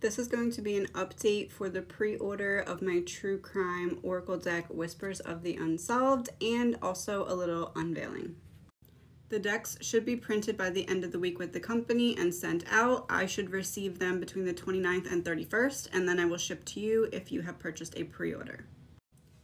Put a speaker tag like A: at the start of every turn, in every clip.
A: This is going to be an update for the pre-order of my True Crime Oracle deck, Whispers of the Unsolved, and also a little unveiling. The decks should be printed by the end of the week with the company and sent out. I should receive them between the 29th and 31st, and then I will ship to you if you have purchased a pre-order.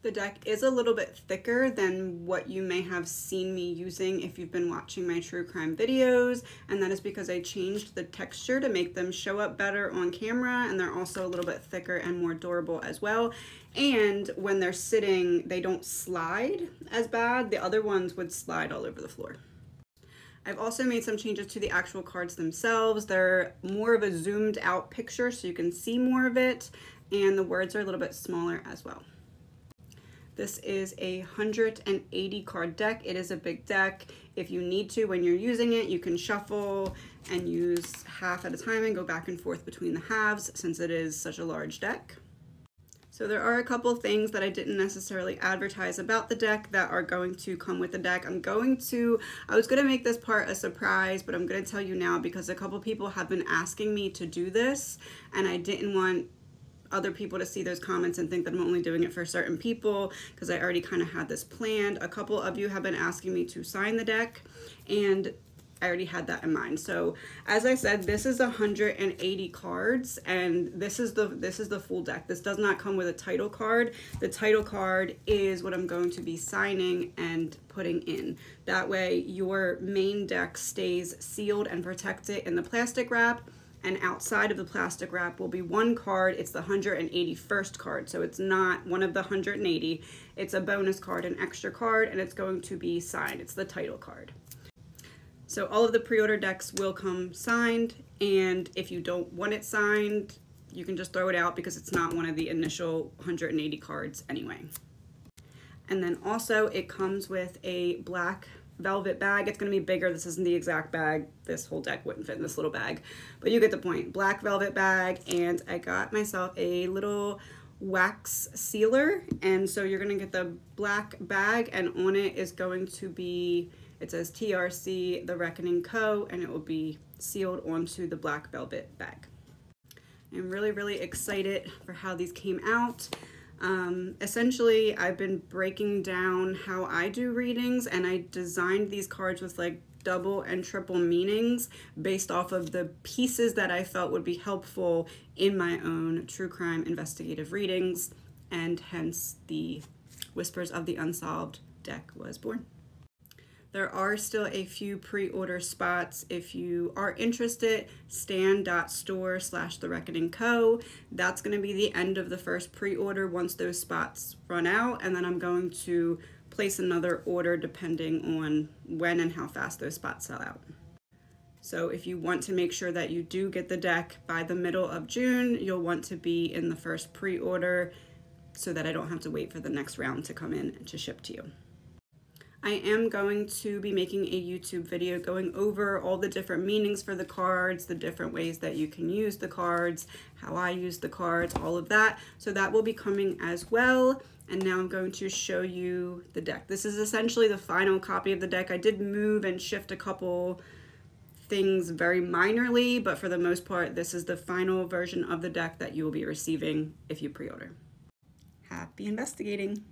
A: The deck is a little bit thicker than what you may have seen me using if you've been watching my true crime videos, and that is because I changed the texture to make them show up better on camera, and they're also a little bit thicker and more durable as well. And when they're sitting, they don't slide as bad. The other ones would slide all over the floor. I've also made some changes to the actual cards themselves. They're more of a zoomed out picture so you can see more of it, and the words are a little bit smaller as well. This is a 180 card deck. It is a big deck. If you need to, when you're using it, you can shuffle and use half at a time and go back and forth between the halves since it is such a large deck. So there are a couple things that I didn't necessarily advertise about the deck that are going to come with the deck. I was gonna make this part a surprise, but I'm gonna tell you now because a couple people have been asking me to do this, and I didn't want other people to see those comments and think that I'm only doing it for certain people because I already kind of had this planned. A couple of you have been asking me to sign the deck, and I already had that in mind. So as I said, this is 180 cards, and this is the full deck. This does not come with a title card. The title card is what I'm going to be signing and putting in. That way your main deck stays sealed and protected in the plastic wrap, and outside of the plastic wrap will be one card. It's the 181st card, so it's not one of the 180. It's a bonus card, an extra card, and it's going to be signed. It's the title card. So all of the pre-order decks will come signed, and if you don't want it signed, you can just throw it out because it's not one of the initial 180 cards anyway. And then also it comes with a black velvet bag. It's going to be bigger. This isn't the exact bag. This whole deck wouldn't fit in this little bag, but you get the point. Black velvet bag, and I got myself a little wax sealer, and so you're going to get the black bag, and on it is going to be, it says TRC The Reckoning Co., and it will be sealed onto the black velvet bag. I'm really excited for how these came out. Essentially, I've been breaking down how I do readings, and I designed these cards with like double and triple meanings based off of the pieces that I felt would be helpful in my own true crime investigative readings, and hence the Whispers of the Unsolved deck was born. There are still a few pre-order spots. If you are interested, stan.store/thereckoningco. That's going to be the end of the first pre-order once those spots run out, and then I'm going to place another order depending on when and how fast those spots sell out. So if you want to make sure that you do get the deck by the middle of June, you'll want to be in the first pre-order so that I don't have to wait for the next round to come in to ship to you. I am going to be making a YouTube video going over all the different meanings for the cards, the different ways that you can use the cards, how I use the cards, all of that. So that will be coming as well. And now I'm going to show you the deck. This is essentially the final copy of the deck. I did move and shift a couple things very minorly, but for the most part, this is the final version of the deck that you will be receiving if you pre-order. Happy investigating!